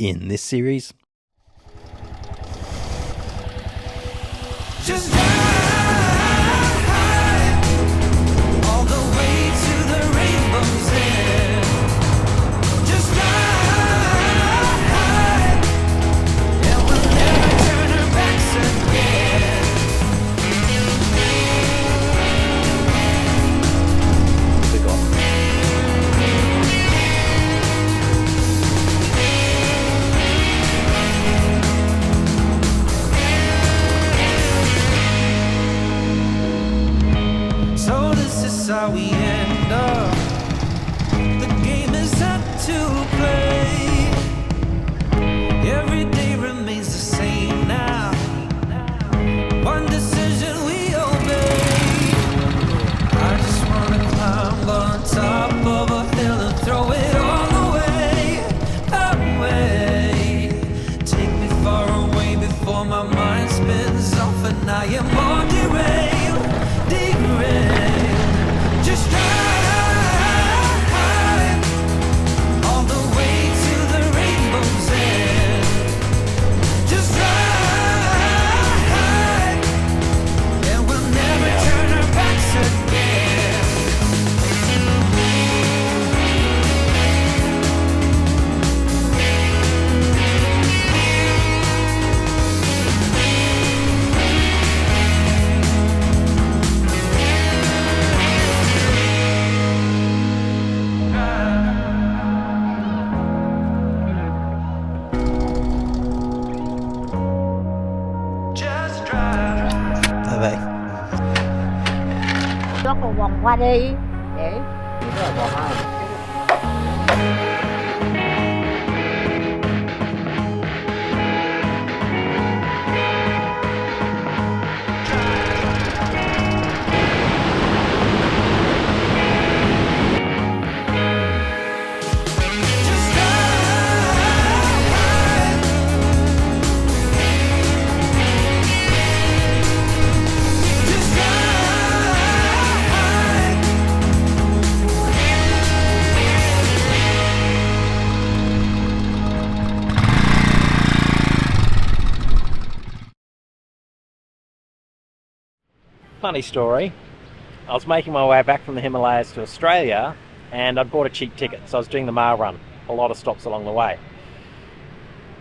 in this series. Just drive all the way to the rainbow's end. Just drive, and we'll never turn our backs again. So this is how we end up. The game is set to play. Every day remains the same now. One decision we obey. I just wanna climb on top of a hill and throw it all away, away. Take me far away before my mind spins off and I am on derailed, derailed. Just drive all the way to the rainbow's end. Just drive, and we'll never turn our backs again. Just drive. Bye-bye. Nó còn vòng qua đi để rồi bỏ hai. Just Funny story. I was making my way back from the Himalayas to Australia and I'd bought a cheap ticket, so I was doing the Ma Run, a lot of stops along the way.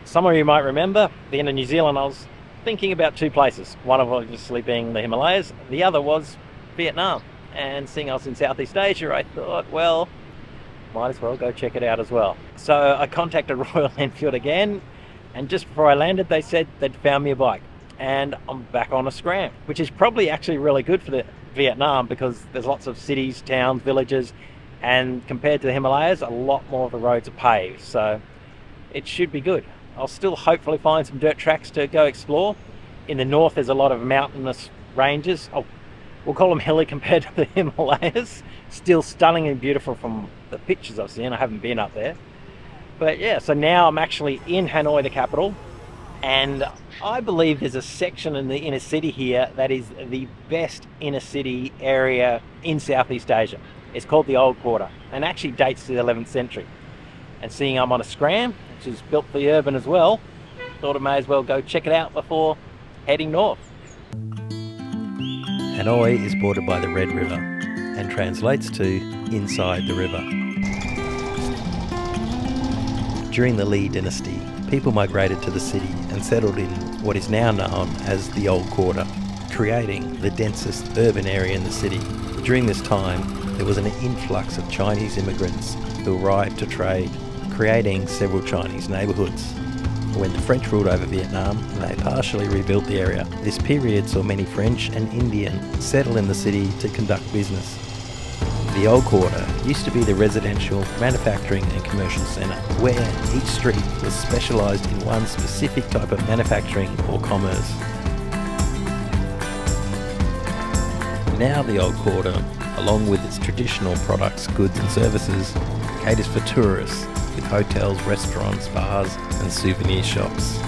Some of you might remember, at the end of New Zealand I was thinking about two places, one of obviously being the Himalayas, the other was Vietnam. And seeing I was in Southeast Asia, I thought, well, might as well go check it out as well. So I contacted Royal Enfield again, and just before I landed they said they'd found me a bike. And I'm back on a Scram, which is probably actually really good for the Vietnam because there's lots of cities, towns, villages, and compared to the Himalayas, a lot more of the roads are paved, so it should be good. I'll still hopefully find some dirt tracks to go explore. In the north there's a lot of mountainous ranges. Oh, we'll call them hilly compared to the Himalayas. Still stunning and beautiful from the pictures I've seen. I haven't been up there. But yeah, so now I'm actually in Hanoi, the capital, and I believe there's a section in the inner city here that is the best inner city area in Southeast Asia. It's called the Old Quarter and actually dates to the 11th century. And seeing I'm on a Scram, which is built for the urban as well, thought I may as well go check it out before heading north. Hanoi is bordered by the Red River and translates to inside the river. During the Lý dynasty, people migrated to the city and settled in what is now known as the Old Quarter, creating the densest urban area in the city. During this time, there was an influx of Chinese immigrants who arrived to trade, creating several Chinese neighbourhoods. When the French ruled over Vietnam, they partially rebuilt the area. This period saw many French and Indian settle in the city to conduct business. The Old Quarter used to be the residential, manufacturing and commercial centre, where each street was specialised in one specific type of manufacturing or commerce. Now the Old Quarter, along with its traditional products, goods and services, caters for tourists with hotels, restaurants, bars and souvenir shops.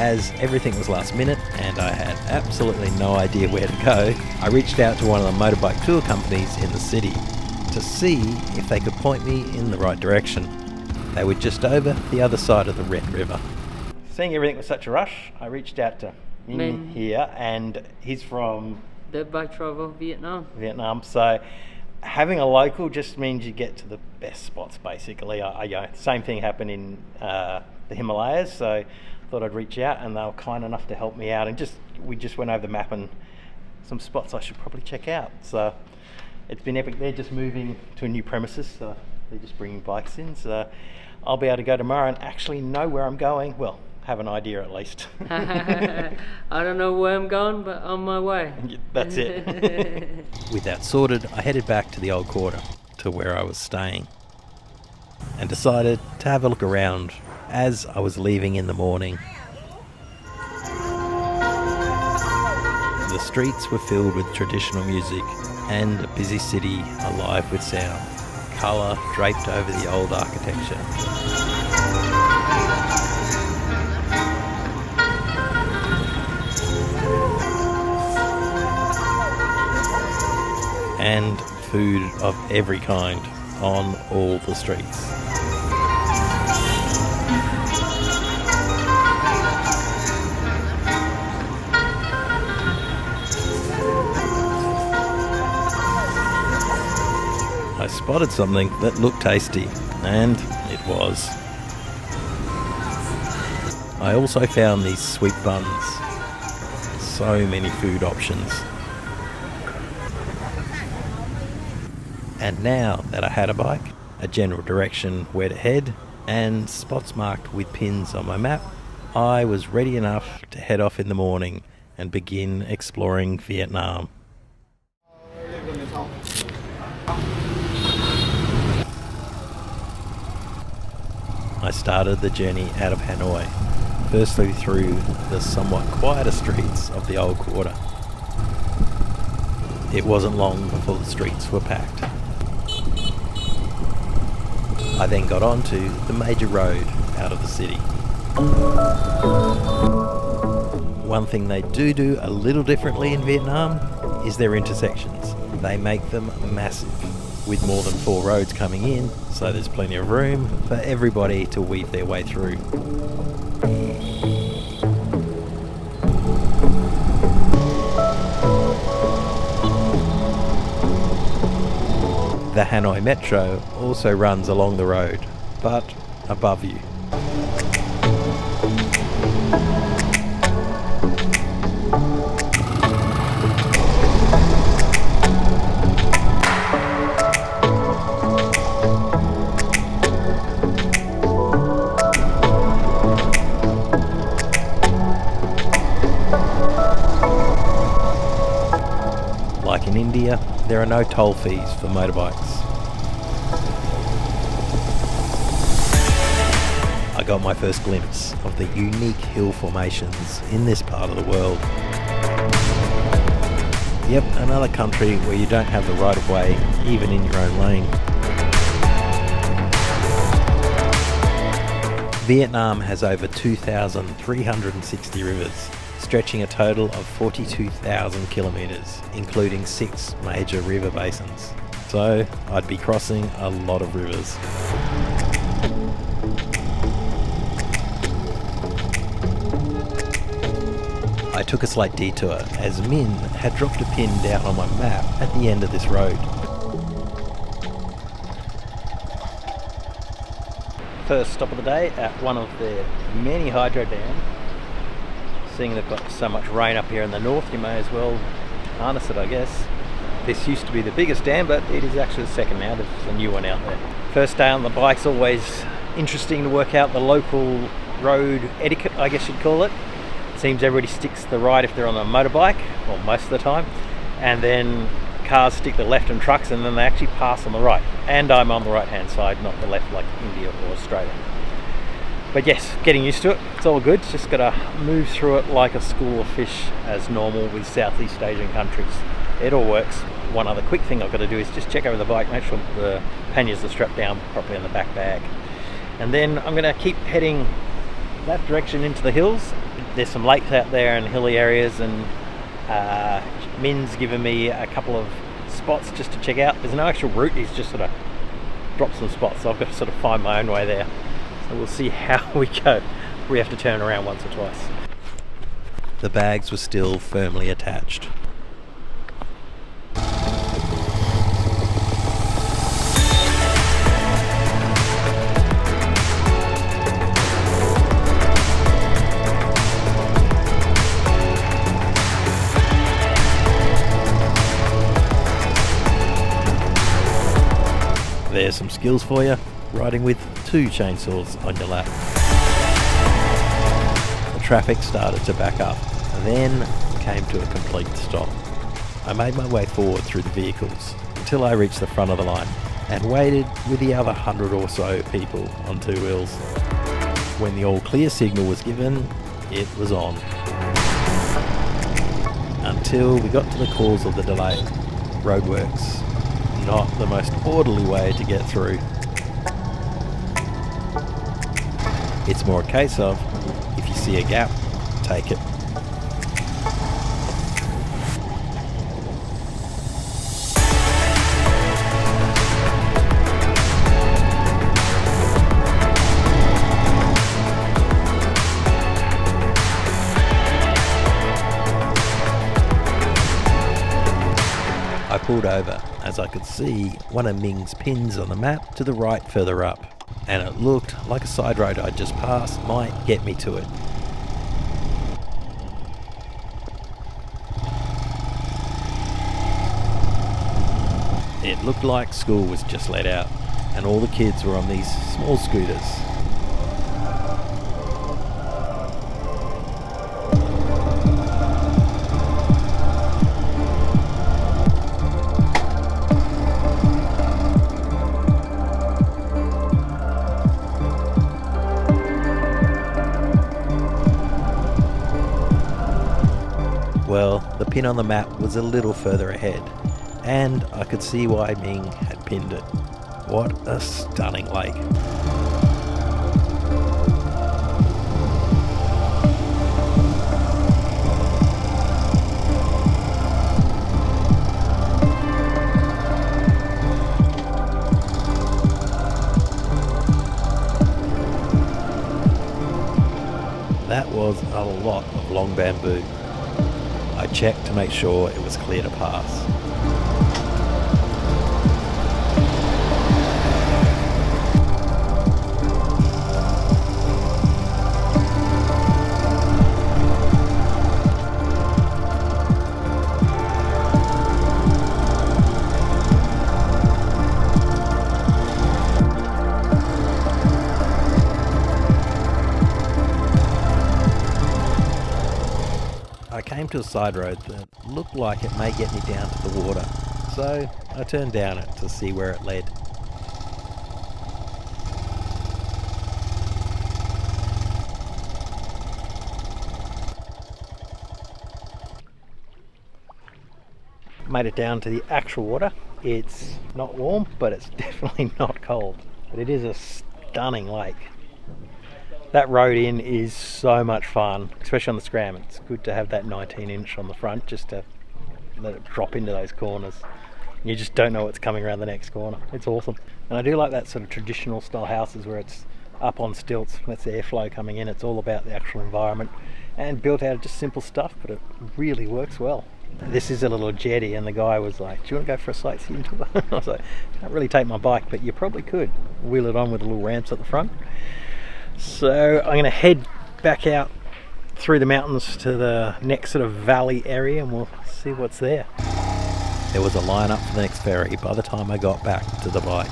As everything was last minute and I had absolutely no idea where to go, I reached out to one of the motorbike tour companies in the city to to see if they could point me in the right direction. They were just over the other side of the Red River. Seeing everything was such a rush, I reached out to Min here, and he's from Dirt bike travel, Vietnam. So having a local just means you get to the best spots, basically. Same thing happened in the Himalayas, so I thought I'd reach out, and they were kind enough to help me out, and we just went over the map and some spots I should probably check out. So it's been epic. They're just moving to a new premises, so they're just bringing bikes in. So I'll be able to go tomorrow and actually know where I'm going. Well, have an idea at least. I don't know where I'm going, but on my way. That's it. With that sorted, I headed back to the old quarter, to where I was staying, and decided to have a look around as I was leaving in the morning. The streets were filled with traditional music and a busy city alive with sound, colour draped over the old architecture. And food of every kind on all the streets. I spotted something that looked tasty, and it was. I also found these sweet buns. So many food options. And now that I had a bike, a general direction where to head, and spots marked with pins on my map, I was ready enough to head off in the morning and begin exploring Vietnam. I started the journey out of Hanoi, firstly through the somewhat quieter streets of the old quarter. It wasn't long before the streets were packed. I then got onto the major road out of the city. One thing they do a little differently in Vietnam is their intersections. They make them massive, with more than 4 roads coming in, so there's plenty of room for everybody to weave their way through. The Hanoi Metro also runs along the road, but above you. Like in India, there are no toll fees for motorbikes. I got my first glimpse of the unique hill formations in this part of the world. Yep, another country where you don't have the right of way, even in your own lane. Vietnam has over 2,360 rivers, stretching a total of 42,000 kilometres, including 6 major river basins. So I'd be crossing a lot of rivers. I took a slight detour as Min had dropped a pin down on my map at the end of this road. First stop of the day at one of their many hydro dams. Seeing they've got so much rain up here in the north, you may as well harness it, I guess. This used to be the biggest dam, but it is actually the second now. There's a new one out there. First day on the bike's always interesting to work out the local road etiquette, I guess you'd call it. It seems everybody sticks to the right if they're on a motorbike, or most of the time, and then cars stick to the left and trucks, and then they actually pass on the right. And I'm on the right hand side, not the left like India or Australia. But yes, getting used to it, it's all good. Just gotta move through it like a school of fish as normal with Southeast Asian countries. It all works. One other quick thing I've got to do is just check over the bike, make sure the panniers are strapped down properly in the back bag. And then I'm gonna keep heading that direction into the hills. There's some lakes out there and hilly areas, and Min's given me a couple of spots just to check out. There's no actual route, he's just sort of dropped some spots, so I've got to sort of find my own way there. So we'll see how we go. We have to turn around once or twice. The bags were still firmly attached. There's some skills for you, riding with 2 chainsaws on your lap. The traffic started to back up, and then came to a complete stop. I made my way forward through the vehicles until I reached the front of the line and waited with the other 100 or so people on 2 wheels. When the all clear signal was given, it was on. Until we got to the cause of the delay, roadworks. Not the most orderly way to get through. It's more a case of, if you see a gap, take it. I pulled over as I could see one of Ming's pins on the map to the right further up, and it looked like a side road I'd just passed might get me to it. It looked like school was just let out, and all the kids were on these small scooters. Well, the pin on the map was a little further ahead, and I could see why Ming had pinned it. What a stunning lake. That was a lot of long bamboo. I checked to make sure it was clear to pass. I came to a side road that looked like it may get me down to the water, so I turned down it to see where it led. Made it down to the actual water. It's not warm, but it's definitely not cold. But it is a stunning lake. That road in is so much fun, especially on the Scram. It's good to have that 19-inch on the front just to let it drop into those corners. You just don't know what's coming around the next corner. It's awesome. And I do like that sort of traditional style houses where it's up on stilts. That's the airflow coming in. It's all about the actual environment and built out of just simple stuff, but it really works well. This is a little jetty, and the guy was like, do you want to go for a sightseeing tour? I was like, I can't really take my bike, but you probably could. Wheel it on with the little ramps at the front. So I'm going to head back out through the mountains to the next sort of valley area, and we'll see what's there. There was a line up for the next ferry by the time I got back to the bike.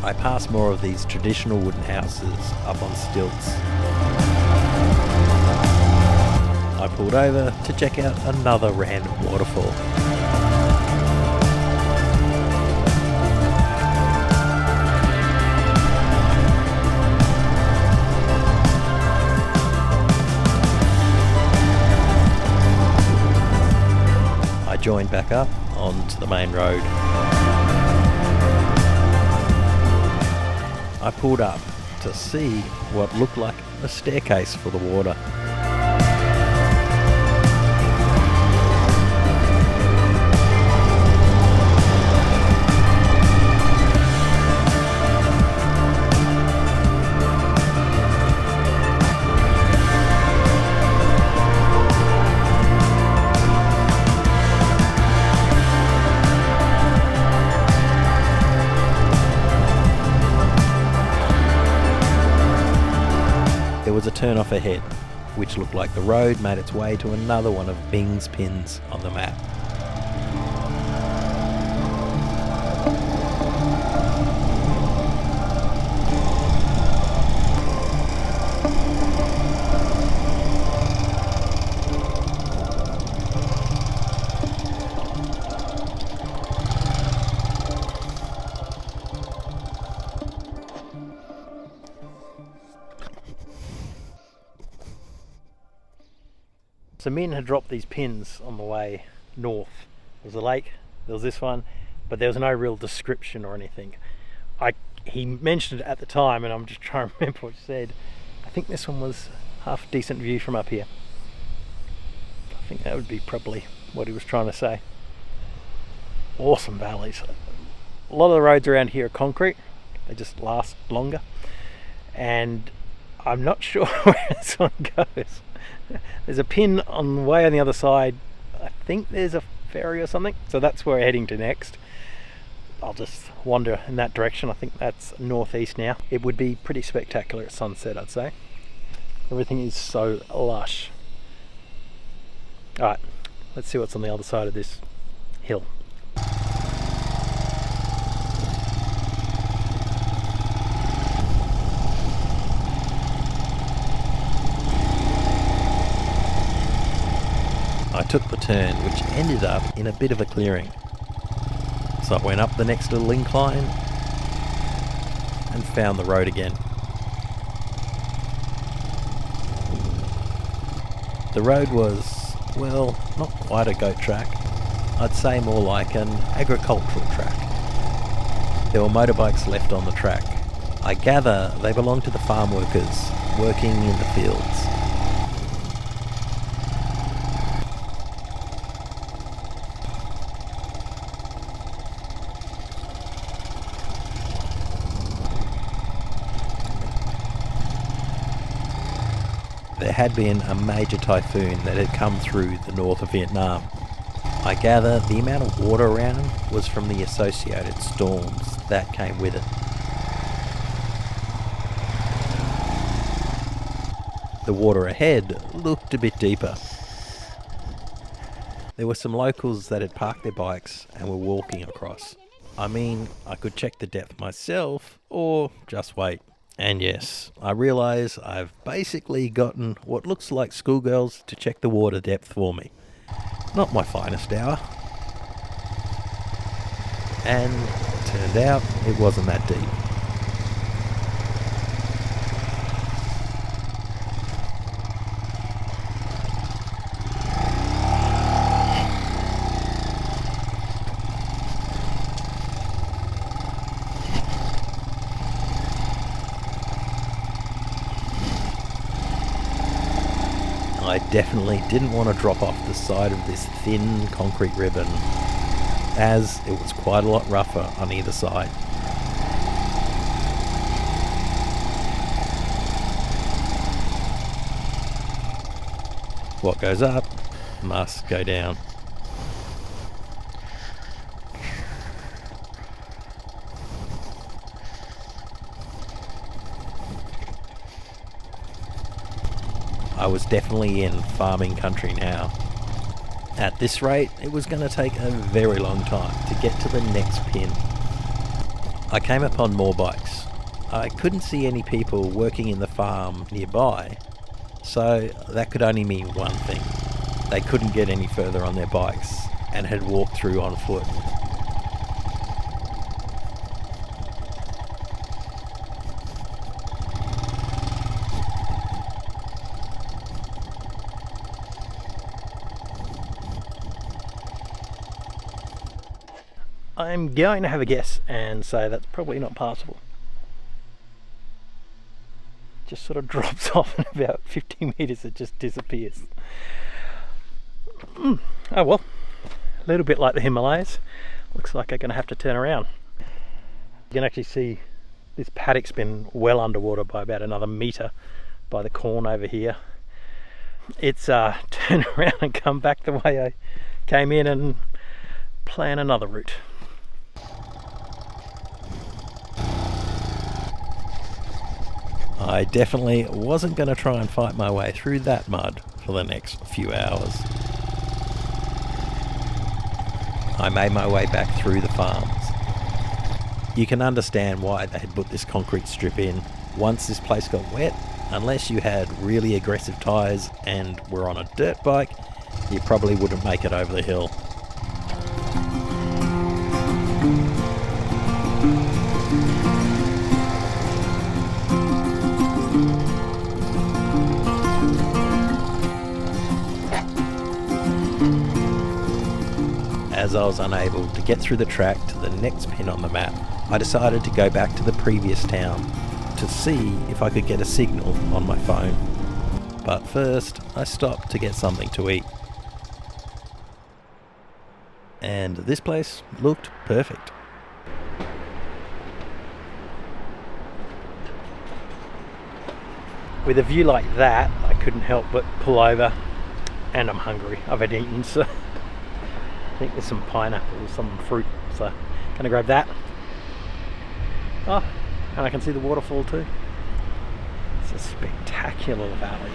I passed more of these traditional wooden houses up on stilts. I pulled over to check out another random waterfall. I joined back up onto the main road. I pulled up to see what looked like a staircase for the water. There was a turn off ahead, which looked like the road made its way to another one of Bing's pins on the map. So Min had dropped these pins on the way north. There was a lake, there was this one, but there was no real description or anything. He mentioned it at the time, and I'm just trying to remember what he said. I think this one was half decent view from up here. I think that would be probably what he was trying to say. Awesome valleys. A lot of the roads around here are concrete. They just last longer. And I'm not sure where this one goes. There's a pin on the way on the other side. I think there's a ferry or something, so that's where we're heading to next. I'll just wander in that direction. I think that's northeast now. It would be pretty spectacular at sunset, I'd say. Everything is so lush. Alright, let's see what's on the other side of this hill. I took the turn, which ended up in a bit of a clearing. So I went up the next little incline and found the road again. The road was, well, not quite a goat track. I'd say more like an agricultural track. There were motorbikes left on the track. I gather they belong to the farm workers working in the fields. There had been a major typhoon that had come through the north of Vietnam. I gather the amount of water around was from the associated storms that came with it. The water ahead looked a bit deeper. There were some locals that had parked their bikes and were walking across. I mean, I could check the depth myself or just wait. And yes, I realise I've basically gotten what looks like schoolgirls to check the water depth for me. Not my finest hour. And turned out it wasn't that deep. I definitely didn't want to drop off the side of this thin concrete ribbon, as it was quite a lot rougher on either side. What goes up must go down. I was definitely in farming country now. At this rate, it was going to take a very long time to get to the next pin. I came upon more bikes. I couldn't see any people working in the farm nearby, so that could only mean one thing. They couldn't get any further on their bikes and had walked through on foot. I'm going to have a guess and say that's probably not passable. Just sort of drops off in about 50 metres, it just disappears. Oh well, a little bit like the Himalayas. Looks like I'm going to have to turn around. You can actually see this paddock's been well underwater by about another metre by the corn over here. It's turn around and come back the way I came in and plan another route. I definitely wasn't going to try and fight my way through that mud for the next few hours. I made my way back through the farms. You can understand why they had put this concrete strip in. Once this place got wet, unless you had really aggressive tyres and were on a dirt bike, you probably wouldn't make it over the hill. As I was unable to get through the track to the next pin on the map, I decided to go back to the previous town to see if I could get a signal on my phone. But first, I stopped to get something to eat. And this place looked perfect. With a view like that, I couldn't help but pull over, and I'm hungry. I've had eaten, so I think there's some pineapple, some fruit, so gonna grab that. Oh, and I can see the waterfall too. It's a spectacular valley.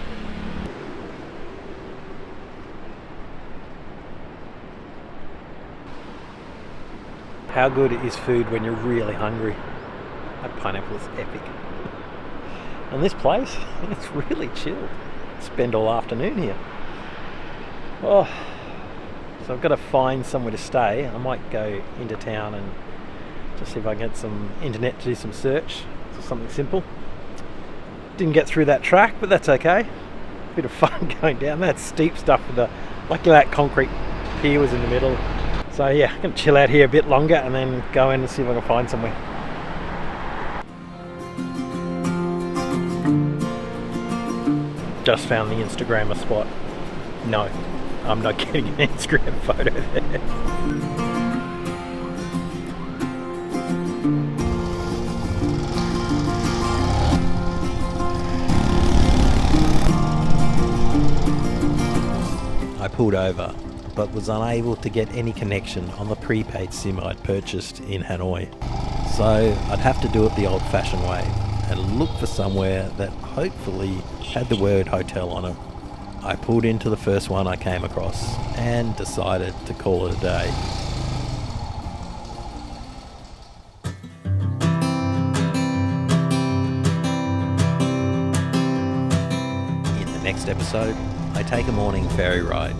How good is food when you're really hungry? That pineapple is epic. And this place, it's really chill. Spend all afternoon here. Oh, so I've got to find somewhere to stay. I might go into town and just see if I can get some internet to do some search. So something simple. Didn't get through that track, but that's okay. Bit of fun going down that steep stuff with the, luckily that concrete pier was in the middle. So yeah, I'm gonna chill out here a bit longer and then go in and see if I can find somewhere. Just found the Instagrammer spot. No, I'm not getting an Instagram photo there. I pulled over, but was unable to get any connection on the prepaid SIM I'd purchased in Hanoi. So I'd have to do it the old-fashioned way and look for somewhere that hopefully had the word hotel on it. I pulled into the first one I came across and decided to call it a day. In the next episode, I take a morning ferry ride.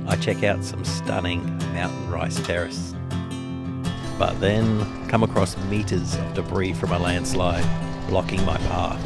I check out some stunning mountain rice terrace, but then come across meters of debris from a landslide blocking my path.